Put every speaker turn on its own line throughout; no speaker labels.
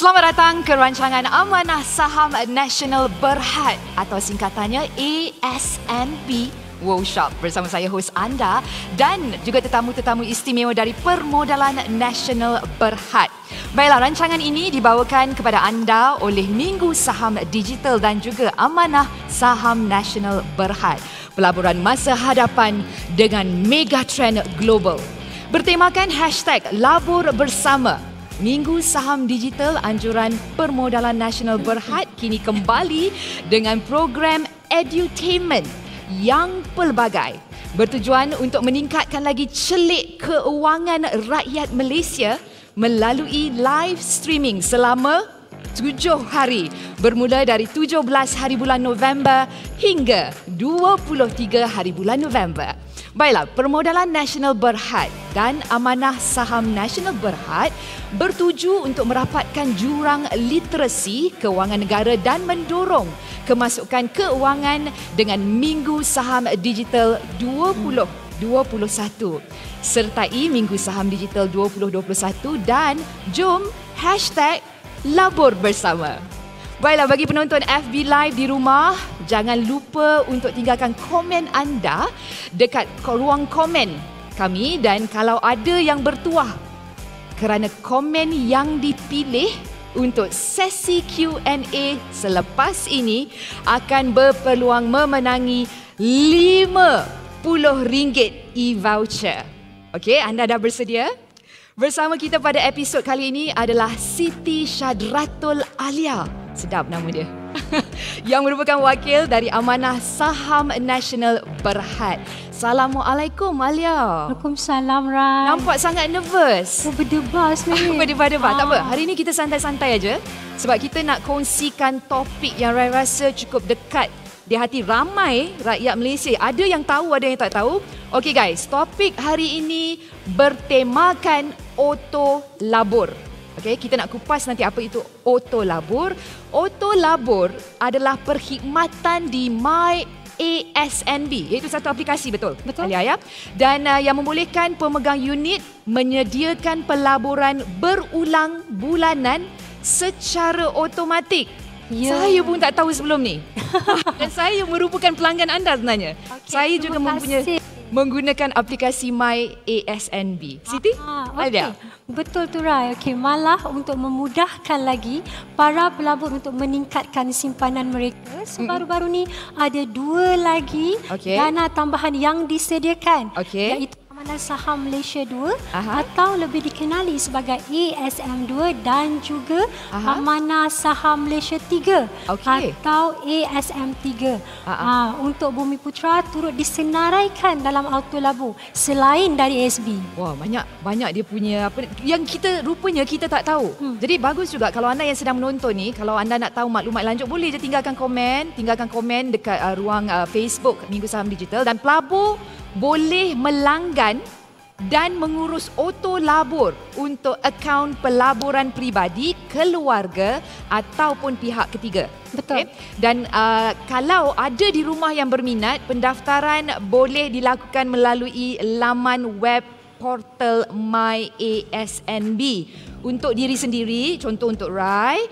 Selamat datang ke rancangan Amanah Saham Nasional Berhad atau singkatannya ASNB Workshop bersama saya hos anda dan juga tetamu-tetamu istimewa dari Permodalan Nasional Berhad. Baiklah, rancangan ini dibawakan kepada anda oleh Minggu Saham Digital dan juga Amanah Saham Nasional Berhad. Pelaburan masa hadapan dengan megatrend global. Bertemakan #Labur Bersama. Minggu Saham Digital Anjuran Permodalan Nasional Berhad kini kembali dengan program edutainment yang pelbagai bertujuan untuk meningkatkan lagi celik keuangan rakyat Malaysia melalui live streaming selama 7 hari bermula dari 17 hari bulan November hingga 23 hari bulan November. Baiklah, Permodalan Nasional Berhad dan Amanah Saham Nasional Berhad bertuju untuk merapatkan jurang literasi kewangan negara dan mendorong kemasukan keuangan dengan Minggu Saham Digital 2021. Sertai Minggu Saham Digital 2021 dan jom #Labur Bersama. Baiklah, bagi penonton FB Live di rumah, jangan lupa untuk tinggalkan komen anda dekat ruang komen kami dan kalau ada yang bertuah kerana komen yang dipilih untuk sesi Q&A selepas ini akan berpeluang memenangi RM50 e-voucher. Okey, anda dah bersedia? Bersama kita pada episod kali ini adalah Siti Syadratul Alia. Sedap nama dia. Yang merupakan wakil dari Amanah Saham Nasional Berhad. Assalamualaikum Alia.
Waalaikumsalam Ran.
Nampak sangat nervous.
Oh, berdebas ni.
Berdebar-debar. Tak apa, hari ini kita santai-santai aja sebab kita nak kongsikan topik yang Rai rasa cukup dekat di hati ramai rakyat Malaysia. Ada yang tahu, ada yang tak tahu. Okey guys, topik hari ini bertemakan auto labur. Okey, kita nak kupas nanti apa itu auto labur. Auto labur adalah perkhidmatan di My ASNB, iaitu satu aplikasi, betul?
Betul.
Alia, ya? Dan yang membolehkan pemegang unit menyediakan pelaburan berulang bulanan secara automatik.
Ya.
Saya pun tak tahu sebelum ni. Dan saya merupakan pelanggan anda sebenarnya.
Okay,
saya juga menggunakan aplikasi My ASNB. Siti?
Okey. Betul tu Rai. Okey, malah untuk memudahkan lagi para pelabur untuk meningkatkan simpanan mereka. Baru-baru ni ada 2 lagi dana tambahan yang disediakan. Iaitu Amanah Saham Malaysia 2 atau lebih dikenali sebagai ASM2 dan juga Amanah Saham Malaysia 3 atau ASM3. Untuk Bumiputera turut disenaraikan dalam auto labur selain dari ASB.
Wah, banyak dia punya apa yang kita rupanya kita tak tahu. Jadi bagus juga kalau anda yang sedang menonton ni, kalau anda nak tahu maklumat lanjut boleh je tinggalkan komen dekat ruang Facebook Minggu Saham Digital dan pelabur boleh melanggan dan mengurus auto labur untuk akaun pelaburan peribadi, keluarga ataupun pihak ketiga.
Betul.
Dan kalau ada di rumah yang berminat, pendaftaran boleh dilakukan melalui laman web portal My ASNB. Untuk diri sendiri, contoh untuk Rai,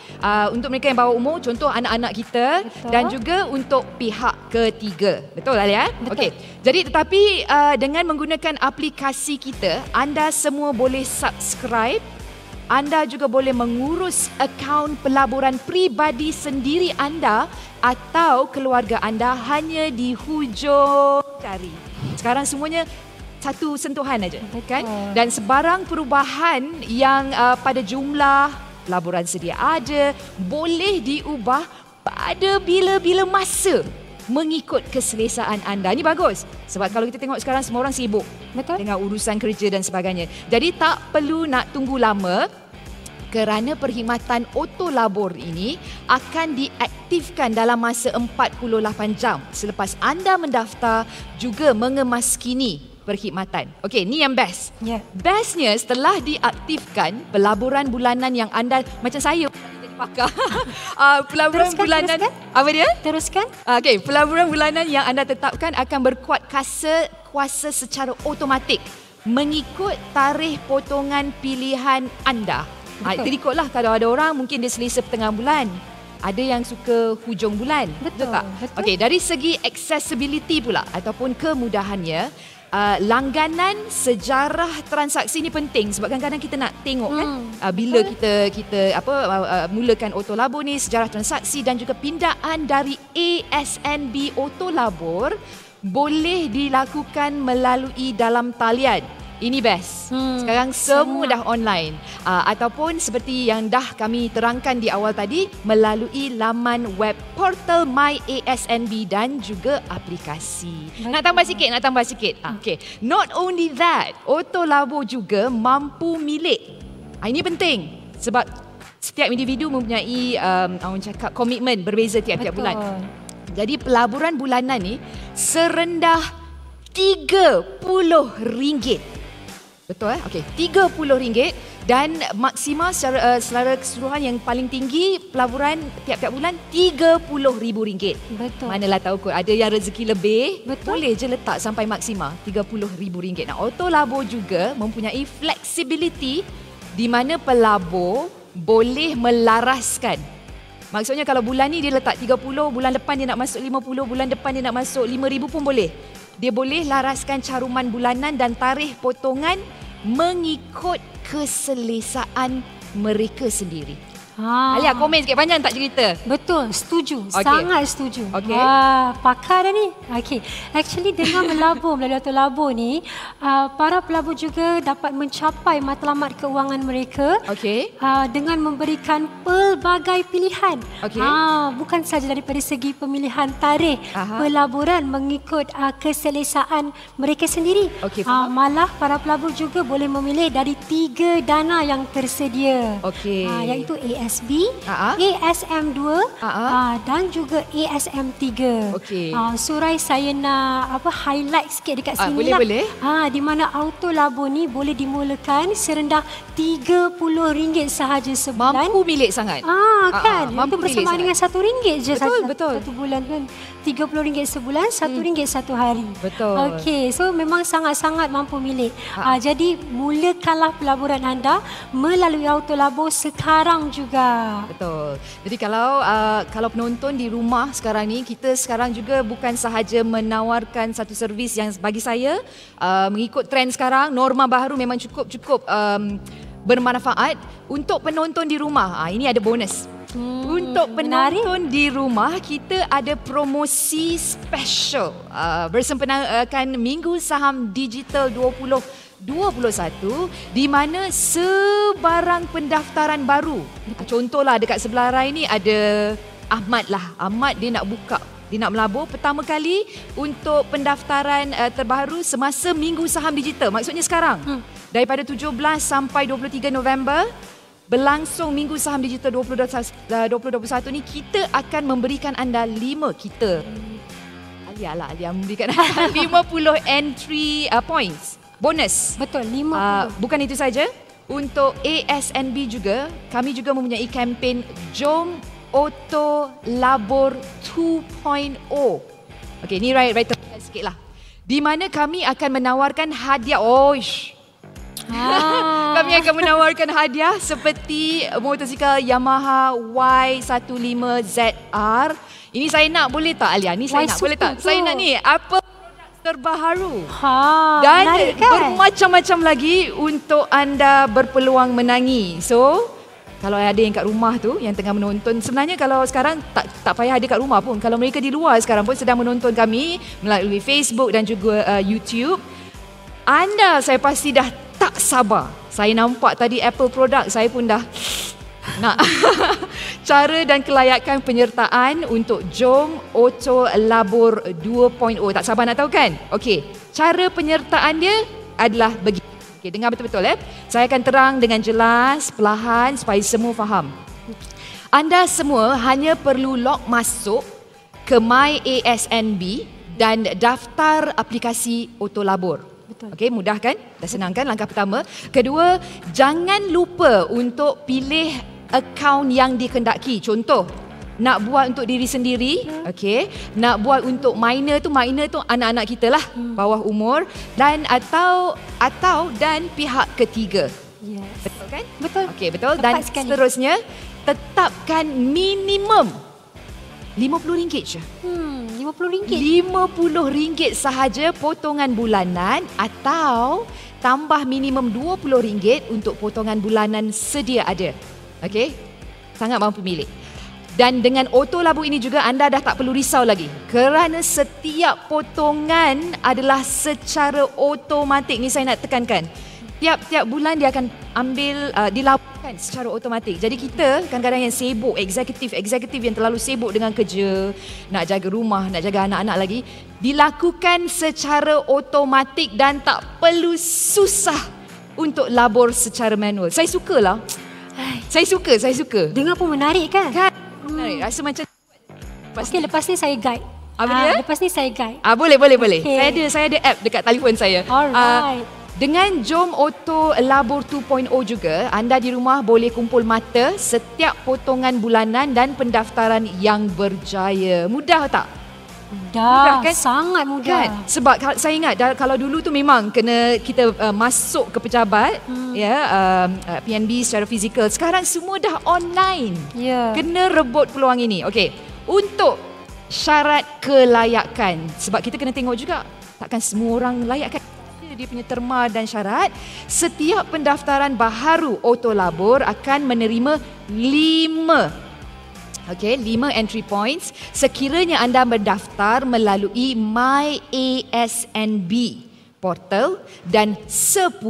untuk mereka yang bawah umur, contoh anak-anak kita. Betul. Dan juga untuk pihak ketiga. Betul Alia? Okey. Jadi tetapi dengan menggunakan aplikasi kita, anda semua boleh subscribe. Anda juga boleh mengurus akaun pelaburan peribadi sendiri anda atau keluarga anda hanya di hujung jari. Sekarang semuanya satu sentuhan aja, kan? Dan sebarang perubahan yang pada jumlah pelaburan sedia ada boleh diubah pada bila-bila masa mengikut keselesaan anda. Ini bagus sebab kalau kita tengok sekarang semua orang sibuk dengan urusan kerja dan sebagainya. Jadi tak perlu nak tunggu lama kerana perkhidmatan auto labur ini akan diaktifkan dalam masa 48 jam selepas anda mendaftar juga mengemaskini perkhidmatan. Okey, ni yang best. Bestnya setelah diaktifkan pelaburan bulanan yang anda, macam saya jadi pakar. Pelaburan bulanan. Apa dia?
Teruskan.
Okey, pelaburan bulanan yang anda tetapkan akan berkuat kuasa secara automatik mengikut tarikh potongan pilihan anda. Terikutlah, kalau ada orang mungkin dia selesa pertengahan bulan. Ada yang suka hujung bulan. Betul tak? Okey, dari segi accessibility pula ataupun kemudahannya, langganan sejarah transaksi ni penting sebab kadang-kadang kita nak tengok kan bila kita mulakan Autolabor ni, sejarah transaksi dan juga pindaan dari ASNB Autolabor boleh dilakukan melalui dalam talian. Ini best. Sekarang semua dah online. Ataupun seperti yang dah kami terangkan di awal tadi, melalui laman web portal MyASNB dan juga aplikasi. Nak tambah sikit? Okay. Not only that, Autolabor juga mampu milik. Ini penting sebab setiap individu mempunyai orang cakap komitmen berbeza tiap-tiap bulan. Jadi pelaburan bulanan ni serendah RM30. Betul Okey, RM30 dan maksima secara keseluruhan yang paling tinggi pelaburan tiap-tiap bulan RM30,000.
Betul.
Manalah tahu kot, ada yang rezeki lebih, boleh je letak sampai maksima RM30,000. Nah, Autolabor juga mempunyai flexibility di mana pelabur boleh melaraskan. Maksudnya kalau bulan ni dia letak 30, bulan depan dia nak masuk 50, bulan depan dia nak masuk 5,000 pun boleh. Dia boleh laraskan caruman bulanan dan tarikh potongan mengikut keselesaan mereka sendiri. Alia, komen sikit, panjang tak cerita?
Betul, setuju. Sangat setuju. Pakar dah ni. Actually dengan melabur melalui Autolabor ni, para pelabur juga dapat mencapai matlamat keuangan mereka dengan memberikan pelbagai pilihan. Bukan sahaja daripada segi pemilihan tarikh pelaburan mengikut keselesaan mereka sendiri. Malah para pelabur juga boleh memilih dari 3 dana yang tersedia. Iaitu ASB, ASM2 dan juga ASM3. Surai saya nak highlight sikit dekat sini
boleh.
Di mana Autolabor ni boleh dimulakan serendah RM30 sahaja sebulan.
Mampu milik sangat.
Kan? Itu bersama dengan RM1 je
betul.
satu bulan kan. RM30 sebulan, RM1 satu hari.
Betul.
So memang sangat-sangat mampu milik. Jadi mulakanlah pelaburan anda melalui Autolabor sekarang juga.
Betul. Jadi kalau penonton di rumah sekarang ni, kita sekarang juga bukan sahaja menawarkan satu servis yang bagi saya mengikut trend sekarang, norma baharu memang cukup bermanfaat untuk penonton di rumah. Ini ada bonus. Untuk penonton di rumah, kita ada promosi special bersempena Minggu Saham Digital 2021 di mana sebarang pendaftaran baru. Contohlah dekat sebelah Rai ni ada Ahmad lah. Ahmad dia nak buka, dia nak melabur pertama kali untuk pendaftaran terbaru semasa Minggu Saham Digital. Maksudnya sekarang. Daripada 17 sampai 23 November berlangsung Minggu Saham Digital 2021 ni, kita akan memberikan anda Alia memberikan anda 50 entry points bonus.
Betul, 50.
Bukan itu saja, untuk ASNB juga kami juga mempunyai kempen Jom Autolabor 2.0. Ni right sikit lah, di mana kami akan menawarkan hadiah. Kami akan menawarkan hadiah seperti motosikal Yamaha Y15ZR. Ini saya nak, boleh tak Alia? Ni saya nak, boleh tak? Saya nak ni, apa terbaharu. Dan bermacam-macam lagi untuk anda berpeluang menangi. So, kalau ada yang kat rumah tu yang tengah menonton, sebenarnya kalau sekarang tak payah ada kat rumah pun. Kalau mereka di luar sekarang pun sedang menonton kami melalui Facebook dan juga YouTube, anda saya pasti dah tak sabar. Saya nampak tadi Apple produk, saya pun dah nak cara dan kelayakan penyertaan untuk Jom Autolabor 2.0. Tak sabar nak tahu kan? Cara penyertaan dia adalah begini. Dengar betul-betul Saya akan terang dengan jelas, perlahan supaya semua faham. Anda semua hanya perlu log masuk ke MyASNB dan daftar aplikasi Autolabor. Mudah kan? Dah senang kan langkah pertama? Kedua, jangan lupa untuk pilih akaun yang dikendaki. Contoh, nak buat untuk diri sendiri, nak buat untuk minor tu anak-anak kita lah, bawah umur, dan atau pihak ketiga. Betul. kan?
Betul.
Okey, betul. Dan seterusnya, tetapkan minimum RM50 je.
RM50?
RM50 sahaja potongan bulanan atau tambah minimum RM20 untuk potongan bulanan sedia ada. Okey? Sangat mampu milik. Dan dengan Auto Labur ini juga anda dah tak perlu risau lagi kerana setiap potongan adalah secara automatik. Ni saya nak tekankan. Tiap-tiap bulan dia akan ambil dilaporkan secara automatik. Jadi kita kadang-kadang yang sibuk, eksekutif yang terlalu sibuk dengan kerja, nak jaga rumah, nak jaga anak-anak lagi, dilakukan secara automatik dan tak perlu susah untuk labur secara manual. Saya sukalah. Saya suka.
Dengar pun menarik kan?
Menarik. Rasa macam
okey, lepas ni saya guide.
Apa dia?
Lepas ni saya guide.
Boleh. Okay. Saya ada app dekat telefon saya.
Alright.
Dengan Jom Auto Labur 2.0 juga, anda di rumah boleh kumpul mata setiap potongan bulanan dan pendaftaran yang berjaya. Mudah tak?
Mudah kan? Sangat mudah.
Kan? Sebab saya ingat kalau dulu tu memang kena kita masuk ke pejabat, PNB secara fizikal. Sekarang semua dah online. Kena rebut peluang ini. Okey. Untuk syarat kelayakan, sebab kita kena tengok juga, takkan semua orang layak kan? Dia punya terma dan syarat. Setiap pendaftaran baharu Auto Labur akan menerima 5 entry points sekiranya anda mendaftar melalui MyASNB portal dan 10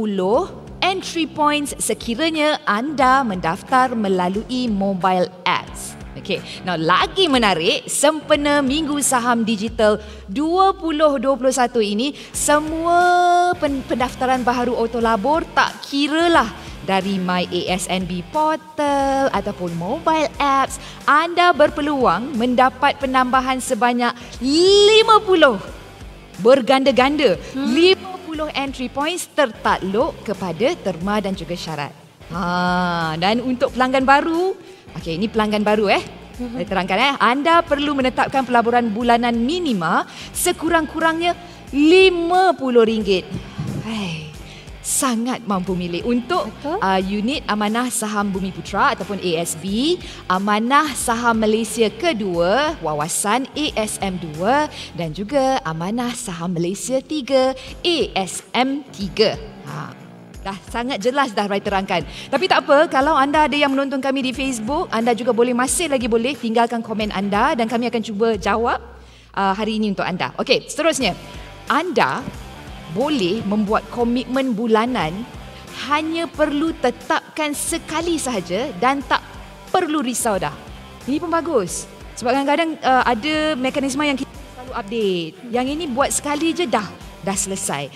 entry points sekiranya anda mendaftar melalui mobile apps. Okey, now lagi menarik, sempena Minggu Saham Digital 2021 ini, semua pendaftaran baharu Auto Labur tak kiralah dari MyASNB portal ataupun mobile apps, anda berpeluang mendapat penambahan sebanyak 50 berganda-ganda 50 entry points tertakluk kepada terma dan juga syarat. Dan untuk pelanggan baru, okey, ini pelanggan baru saya terangkan anda perlu menetapkan pelaburan bulanan minima sekurang-kurangnya RM50. Sangat mampu milik untuk unit Amanah Saham Bumiputra ataupun ASB, Amanah Saham Malaysia Kedua, Wawasan ASM2 dan juga Amanah Saham Malaysia 3, ASM3. Dah sangat jelas dah saya terangkan. Tapi tak apa, kalau anda ada yang menonton kami di Facebook, anda juga masih lagi boleh tinggalkan komen anda dan kami akan cuba jawab hari ini untuk anda. Okey, seterusnya. Anda boleh membuat komitmen bulanan, hanya perlu tetapkan sekali sahaja dan tak perlu risau dah. Ini pun bagus. Sebab kadang-kadang ada mekanisme yang kita selalu update. Yang ini buat sekali je dah selesai.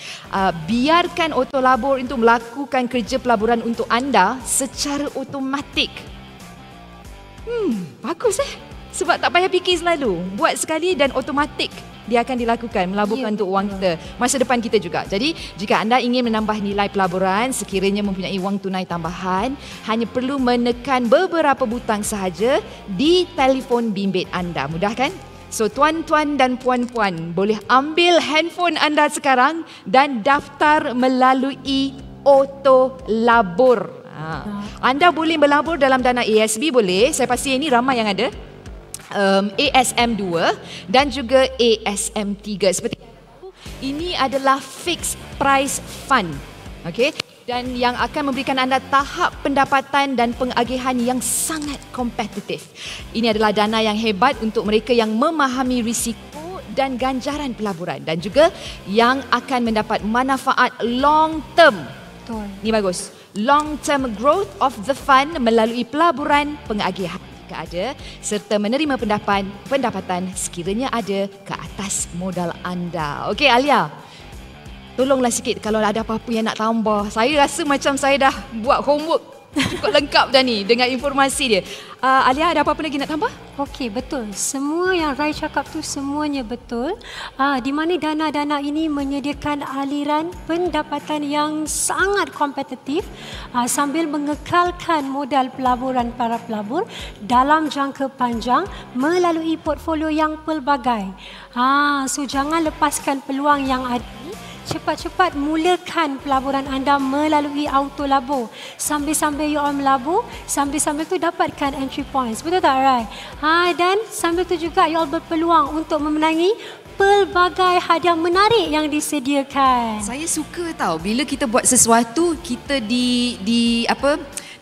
Biarkan Auto Labur untuk melakukan kerja pelaburan untuk anda secara automatik. Bagus Sebab tak payah fikir selalu. Buat sekali dan automatik dia akan dilakukan, melaburkan untuk wang kita, masa depan kita juga. Jadi, jika anda ingin menambah nilai pelaburan, sekiranya mempunyai wang tunai tambahan, hanya perlu menekan beberapa butang sahaja di telefon bimbit anda. Mudah kan? So, tuan-tuan dan puan-puan, boleh ambil handphone anda sekarang dan daftar melalui Auto Labur. Anda boleh melabur dalam dana ASB boleh. Saya pasti ini ramai yang ada. ASM2 dan juga ASM3. Seperti ini adalah fixed price fund. Okey, dan yang akan memberikan anda tahap pendapatan dan pengagihan yang sangat kompetitif. Ini adalah dana yang hebat untuk mereka yang memahami risiko dan ganjaran pelaburan dan juga yang akan mendapat manfaat long term.
Betul.
Ini bagus. Long term growth of the fund melalui pelaburan pengagihan ada serta menerima pendapatan sekiranya ada ke atas modal anda. Okey Alia, tolonglah sikit kalau ada apa-apa yang nak tambah. Saya rasa macam saya dah buat homework cukup lengkap dah ni dengan informasi dia. Alia, ada apa-apa lagi nak tambah?
Okey, betul. Semua yang Rai cakap tu semuanya betul. Di mana dana-dana ini menyediakan aliran pendapatan yang sangat kompetitif sambil mengekalkan modal pelaburan para pelabur dalam jangka panjang melalui portfolio yang pelbagai. So jangan lepaskan peluang yang ada cepat-cepat mulakan pelaburan anda melalui auto labur. Sambil-sambil you all melabur, sambil-sambil tu dapatkan entry points. Betul tak, Rai? Dan sambil tu juga you all berpeluang untuk memenangi pelbagai hadiah menarik yang disediakan.
Saya suka tahu bila kita buat sesuatu, kita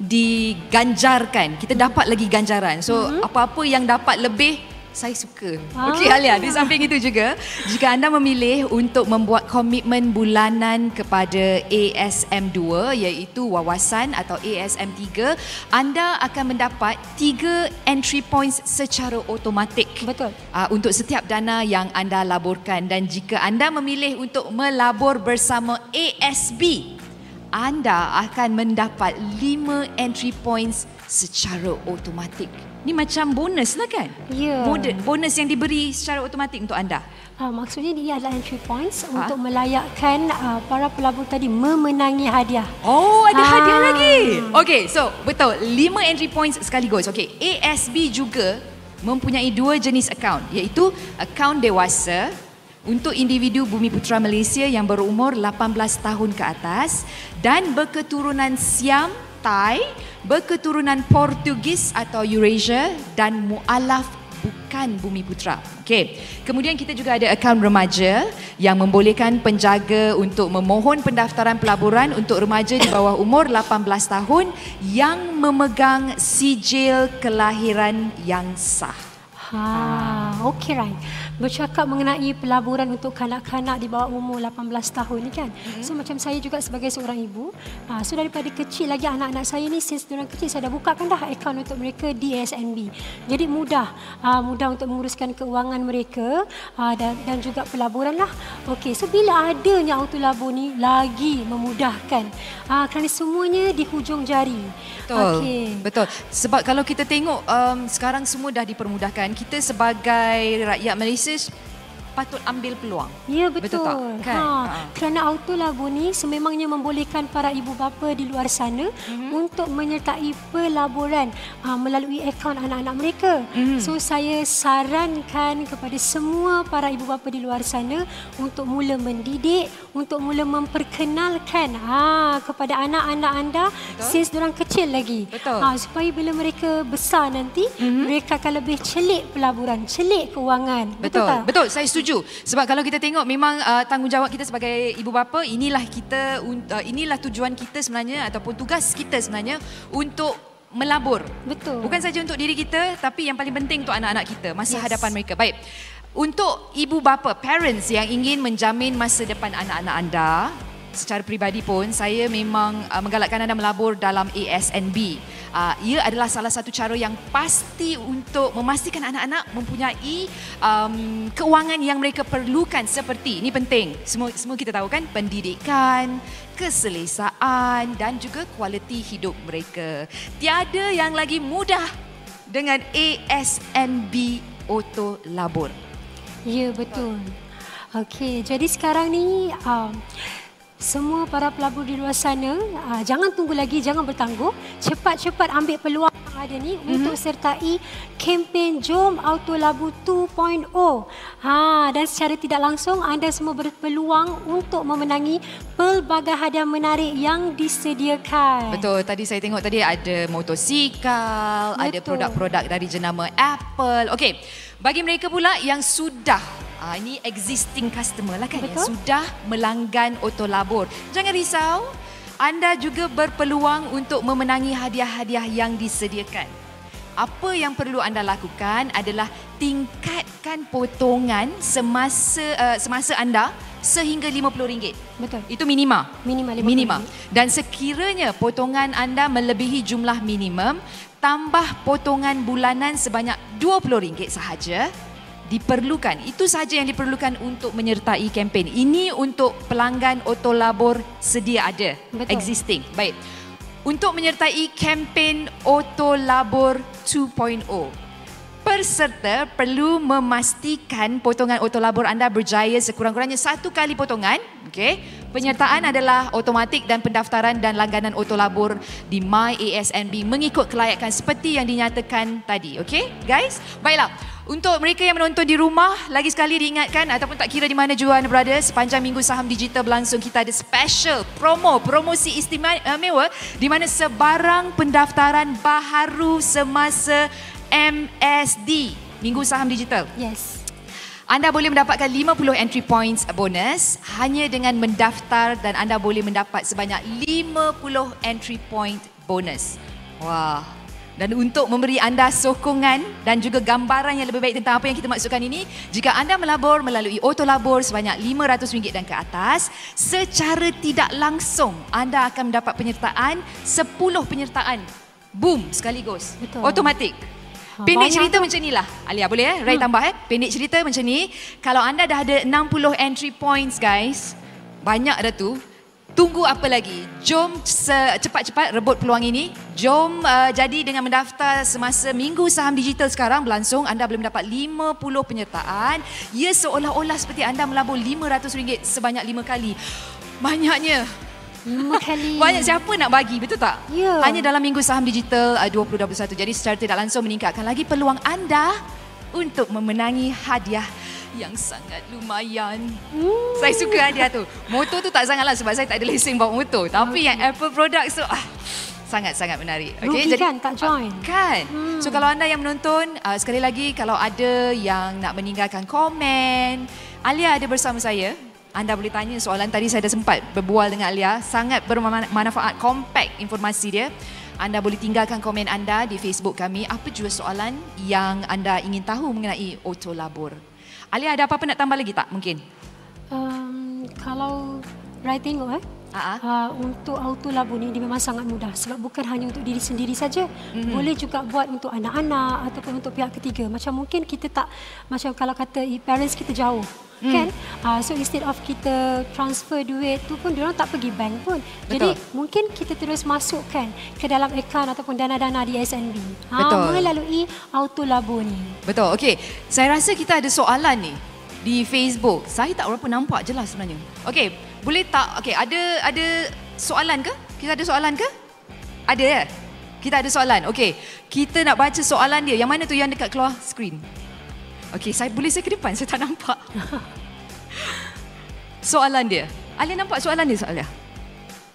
diganjarkan, kita dapat lagi ganjaran. So apa-apa yang dapat lebih, saya suka. Okey Alia, di samping itu juga, jika anda memilih untuk membuat komitmen bulanan kepada ASM2 iaitu wawasan atau ASM3, anda akan mendapat 3 entry points secara automatik.
Betul.
Untuk setiap dana yang anda laburkan, dan jika anda memilih untuk melabur bersama ASB, anda akan mendapat 5 entry points secara automatik. Ni macam bonus lah kan?
Ya.
Bonus yang diberi secara automatik untuk anda.
Maksudnya dia adalah entry points untuk melayakkan para pelabur tadi memenangi hadiah.
Oh, ada hadiah lagi. Okey, so betul. 5 entry points sekaligus. Okey, ASB juga mempunyai 2 jenis akaun, iaitu akaun dewasa untuk individu Bumiputera Malaysia yang berumur 18 tahun ke atas dan berketurunan Siam, Thai, berketurunan Portugis atau Eurasia dan mualaf bukan Bumiputera. Okey. Kemudian kita juga ada akaun remaja yang membolehkan penjaga untuk memohon pendaftaran pelaburan untuk remaja di bawah umur 18 tahun yang memegang sijil kelahiran yang sah.
Okey, right. Bercakap mengenai pelaburan untuk kanak-kanak di bawah umur 18 tahun ni kan. So macam saya juga sebagai seorang ibu, so daripada kecil lagi anak-anak saya ni, since diorang kecil saya dah bukakan dah akaun untuk mereka di ASNB. Jadi mudah untuk menguruskan keuangan mereka dan juga pelaburan lah. Okey, so bila adanya auto labur ni lagi memudahkan kerana semuanya di hujung jari.
Betul. Okay. Betul. Sebab kalau kita tengok sekarang semua dah dipermudahkan. Kita sebagai rakyat Malaysia patut ambil peluang.
Ya, betul.
Betul tak? Kan?
Kerana auto labur ni sememangnya membolehkan para ibu bapa di luar sana untuk menyertai pelaburan melalui akaun anak-anak mereka. So saya sarankan kepada semua para ibu bapa di luar sana untuk mula mendidik, untuk mula memperkenalkan kepada anak-anak anda since diorang kecil lagi.
Betul.
Supaya bila mereka besar nanti, mereka akan lebih celik pelaburan, celik keuangan. Betul tak?
Betul, saya setuju. Sebab kalau kita tengok memang tanggungjawab kita sebagai ibu bapa, inilah tujuan kita sebenarnya ataupun tugas kita sebenarnya untuk melabur.
Betul.
Bukan saja untuk diri kita, tapi yang paling penting untuk anak-anak kita, masa hadapan mereka. Baik. Untuk ibu bapa, parents yang ingin menjamin masa depan anak-anak anda, secara peribadi pun saya memang menggalakkan anda melabur dalam ASNB. Ia adalah salah satu cara yang pasti untuk memastikan anak-anak mempunyai keuangan yang mereka perlukan, seperti, ini penting, semua kita tahu kan, pendidikan, keselesaan dan juga kualiti hidup mereka. Tiada yang lagi mudah dengan ASNB Auto Labur.
Ya, betul. Okey, jadi sekarang ni semua para pelabur di luar sana, jangan tunggu lagi, jangan bertangguh. Cepat-cepat ambil peluang yang ada ni untuk sertai kempen Jom Auto Labur 2.0. Dan secara tidak langsung anda semua berpeluang untuk memenangi pelbagai hadiah menarik yang disediakan.
Betul, tadi saya tengok tadi ada motosikal, ada produk-produk dari jenama Apple. Okey, bagi mereka pula yang sudah ini existing customer lah kan, yang sudah melanggan auto labur, jangan risau, anda juga berpeluang untuk memenangi hadiah-hadiah yang disediakan. Apa yang perlu anda lakukan adalah tingkatkan potongan semasa anda sehingga RM50.
Betul.
Itu minima.
Minima.
Dan sekiranya potongan anda melebihi jumlah minimum, tambah potongan bulanan sebanyak RM20 sahaja diperlukan. Itu sahaja yang diperlukan untuk menyertai kempen. Ini untuk pelanggan auto labur sedia ada. Betul. Existing. Baik. Untuk menyertai kempen Auto Labur 2.0, peserta perlu memastikan potongan auto labur anda berjaya sekurang-kurangnya 1 kali potongan. Okey. Penyertaan adalah automatik dan pendaftaran dan langganan auto labur di My ASNB mengikut kelayakan seperti yang dinyatakan tadi. Okey, guys? Baiklah. Untuk mereka yang menonton di rumah, lagi sekali diingatkan ataupun tak kira di mana jua anda berada, sepanjang Minggu Saham Digital berlangsung, kita ada special promosi istimewa di mana sebarang pendaftaran baharu semasa MSD, Minggu Saham Digital.
Yes.
Anda boleh mendapatkan 50 entry points bonus hanya dengan mendaftar dan anda boleh mendapat sebanyak 50 entry point bonus. Wah. Dan untuk memberi anda sokongan dan juga gambaran yang lebih baik tentang apa yang kita maksudkan ini, jika anda melabur melalui Auto Labur sebanyak RM500 dan ke atas, secara tidak langsung anda akan mendapat penyertaan 10 penyertaan. Boom, sekaligus.
Betul.
Automatik. Pendek cerita macam inilah. Alia boleh Ray tambah Pendek cerita macam ni, kalau anda dah ada 60 entry points guys, banyak dah tu. Tunggu apa lagi? Jom cepat-cepat rebut peluang ini. Jom jadi dengan mendaftar semasa Minggu Saham Digital sekarang berlangsung, anda boleh mendapat 50 penyertaan. Ya, seolah-olah seperti anda melabur RM500 sebanyak 5 kali. Banyaknya.
5 kali.
Banyak, siapa nak bagi, betul tak?
Ya.
Hanya dalam Minggu Saham Digital 2021. Jadi secara tidak langsung meningkatkan lagi peluang anda untuk memenangi hadiah yang sangat lumayan. Saya suka hadiah tu. Motor tu tak sangatlah sebab saya tak ada lesen bawa motor. Tapi yang Apple products tu sangat-sangat menarik.
Okay, rugi kan tak join?
Kan? So kalau anda yang menonton, sekali lagi kalau ada yang nak meninggalkan komen, Alia ada bersama saya. Anda boleh tanya soalan. Tadi saya dah sempat berbual dengan Alia. Sangat bermanfaat, compact informasi dia. Anda boleh tinggalkan komen anda di Facebook kami. Apa jua soalan yang anda ingin tahu mengenai Auto Labur. Alia, ada apa-apa nak tambah lagi tak mungkin?
Kalau Rai tengok untuk Auto Labur ni dia memang sangat mudah sebab bukan hanya untuk diri sendiri saja. Boleh juga buat untuk anak-anak ataupun untuk pihak ketiga. Macam mungkin kita tak, macam kalau kata parents kita jauh. Kan? So instead of kita transfer duit tu pun diorang tak pergi bank pun. Jadi mungkin kita terus masukkan ke dalam akaun ataupun dana-dana di SNB. Melalui Auto Labur ni.
Betul. Okey. Saya rasa kita ada soalan ni di Facebook. Saya tak berapa nampak jelas sebenarnya. Okey, boleh tak? Okey, ada soalan ke? Kita ada soalan ke? Ada ya? Kita ada soalan. Okey. Kita nak baca soalan dia. Yang mana tu yang dekat keluar skrin? Okey, saya ke depan, saya tak nampak. Soalan dia. Alia nampak soalan dia, soalan dia?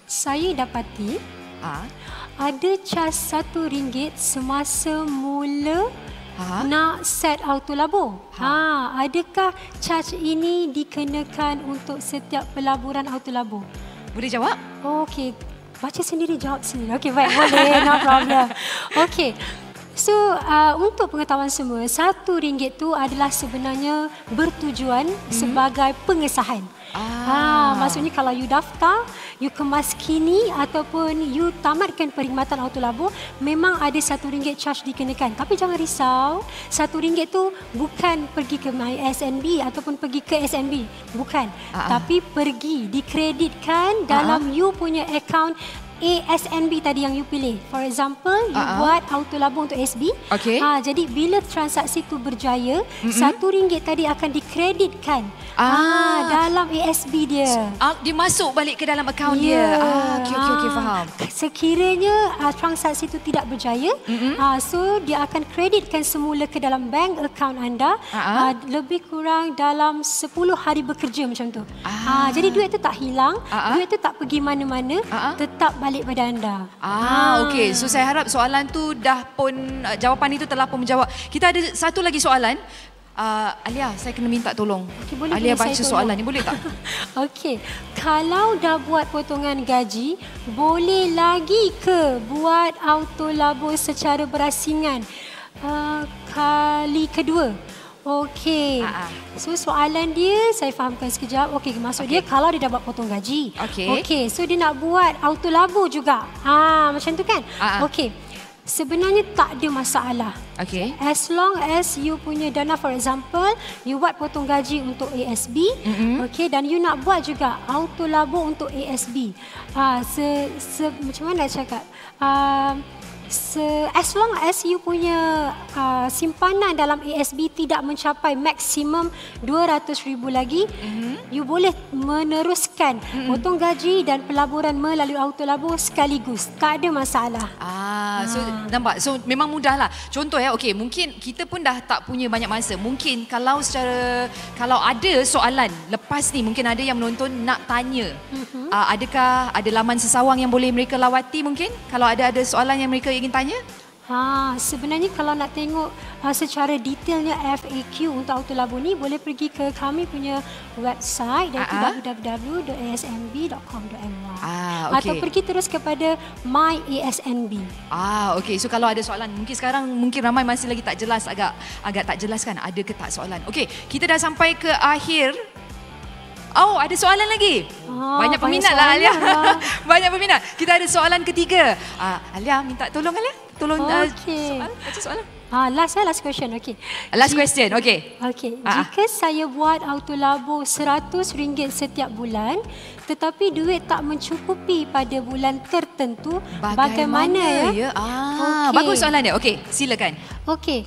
Saya dapati ada cas RM1 semasa mula nak set Auto Labur. Adakah cas ini dikenakan untuk setiap pelaburan Auto Labur?
Boleh jawab?
Okey, baca sendiri, jawab sendiri. Okey, baik, boleh, no problem. Okey. So, untuk pengetahuan semua, RM1 tu adalah sebenarnya bertujuan sebagai pengesahan. Maksudnya kalau you daftar, you kemas kini ataupun you tamatkan perkhidmatan Auto Labur, memang ada RM1 charge dikenakan. Tapi jangan risau, RM1 tu bukan pergi ke MySNB ataupun pergi ke SNB. Bukan. Tapi pergi, dikreditkan dalam you punya akaun ASNB tadi yang you pilih. For example, you buat Auto Labur untuk SB. Jadi bila transaksi tu berjaya, RM1 tadi akan dikreditkan dalam ASB dia.
Dia masuk balik ke dalam akaun dia. Okey, faham.
Sekiranya transaksi itu tidak berjaya, so dia akan kreditkan semula ke dalam bank akaun anda, lebih kurang dalam 10 hari bekerja macam tu. Jadi duit tu tak hilang, duit tu tak pergi mana-mana, tetap balik pada anda.
Okey. So saya harap soalan tu dah pun, jawapan itu telah pun menjawab. Kita ada satu lagi soalan. Alia, saya kena minta tolong.
Boleh,
Alia baca soalan ni, boleh tak?
Okey. Kalau dah buat potongan gaji, boleh lagi ke buat Auto Labur secara berasingan kali kedua? Okey. So soalan dia saya fahamkan sekejap. Okey, maksud dia kalau dia dah buat potong gaji. Okey, so dia nak buat Auto Labur juga. Macam tu kan? Okey. Sebenarnya tak ada masalah. As long as you punya dana, for example, you buat potong gaji untuk ASB, okey, dan you nak buat juga Auto Labur untuk ASB. Macam mana nak cakap? as long as you punya simpanan dalam ASB tidak mencapai maksimum 200,000 lagi, you boleh meneruskan potong gaji dan pelaburan melalui autolabur sekaligus. Tak ada masalah.
So nampak. So memang mudah lah. Contoh okey, mungkin kita pun dah tak punya banyak masa. Mungkin kalau ada soalan lepas ni, mungkin ada yang menonton nak tanya. Adakah ada laman sesawang yang boleh mereka lawati mungkin? Kalau ada soalan yang mereka ingin tanya?
Sebenarnya kalau nak tengok secara detailnya FAQ untuk autolabur ni, boleh pergi ke kami punya website iaitu www.asnb.com.my atau pergi terus kepada My ASNB.
Okey. So kalau ada soalan, mungkin ramai masih lagi tak jelas, agak tak jelas kan, ada ke tak soalan. Okey, kita dah sampai ke akhir. Ada soalan lagi. Banyak peminat lah Alia. Banyak peminat. Kita ada soalan ketiga. Alia minta tolong Alia. Tolong baca soalan.
Last question. Okay.
Last question. Okay.
Jika saya buat autolabur RM100 setiap bulan, tetapi duit tak mencukupi pada bulan tertentu, bagaimana ya?
Bagus soalan dia. Okey, silakan.
Okey,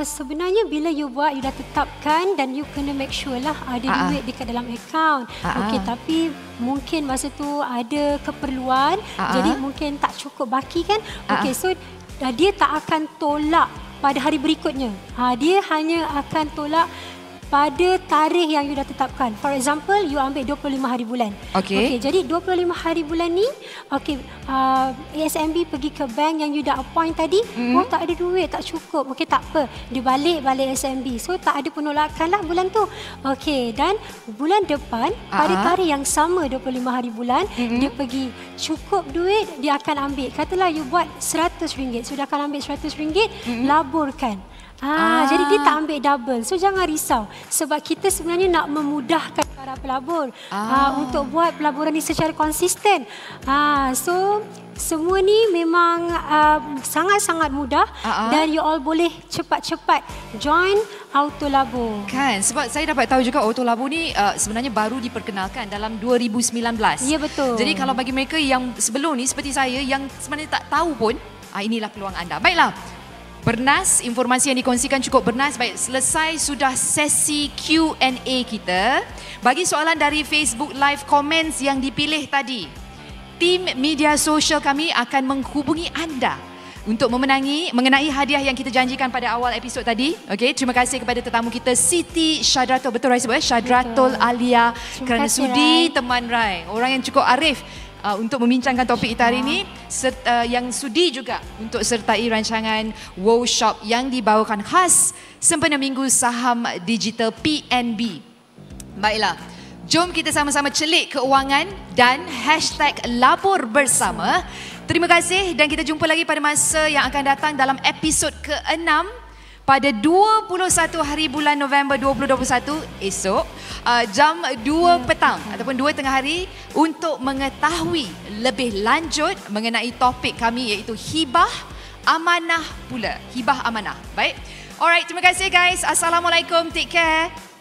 sebenarnya bila you buat, you dah tetapkan dan you kena make sure lah ada duit dekat dalam akaun. Okey, tapi mungkin masa tu ada keperluan, jadi mungkin tak cukup baki kan? Okey, so dia tak akan tolak pada hari berikutnya. Dia hanya akan tolak pada tarikh yang you dah tetapkan. For example, you ambil 25 hari bulan. Okey, jadi 25 hari bulan ni, ASNB pergi ke bank yang you dah appoint tadi, tak ada duit, tak cukup. Okey, tak apa. Dia balik ASNB. So, tak ada penolakan lah bulan tu. Okey, dan bulan depan, pada tarikh yang sama 25 hari bulan, dia pergi cukup duit, dia akan ambil. Katalah you buat RM100, so dia akan ambil RM100, laburkan. Jadi dia tak ambil double. So jangan risau. Sebab kita sebenarnya nak memudahkan para pelabur untuk buat pelaburan ni secara konsisten. So semua ni memang sangat-sangat mudah dan you all boleh cepat-cepat join autolabur.
Kan, sebab saya dapat tahu juga autolabur ni sebenarnya baru diperkenalkan dalam 2019.
Ya, betul.
Jadi kalau bagi mereka yang sebelum ni seperti saya yang sebenarnya tak tahu pun, inilah peluang anda. Baiklah. Bernas, informasi yang dikongsikan cukup bernas. Baik, selesai sudah sesi Q&A kita. Bagi soalan dari Facebook Live Comments yang dipilih tadi, tim media sosial kami akan menghubungi anda untuk mengenai hadiah yang kita janjikan pada awal episod tadi. Okey, terima kasih kepada tetamu kita Siti Syadratul, betul Rai sebut Syadratul Alia, kerana sudi teman Rai, orang yang cukup arif untuk membincangkan topik kita hari ini, yang sudi juga untuk sertai rancangan Wow Shop yang dibawakan khas sempena Minggu Saham Digital PNB. Baiklah, jom kita sama-sama celik keuangan dan #labur bersama. Terima kasih dan kita jumpa lagi pada masa yang akan datang dalam episod ke-6 pada 21 hari bulan November 2021 esok jam 2 petang ataupun 2 tengah hari untuk mengetahui lebih lanjut mengenai topik kami iaitu hibah amanah pula. Hibah amanah. Baik. Alright, terima kasih guys. Assalamualaikum. Take care.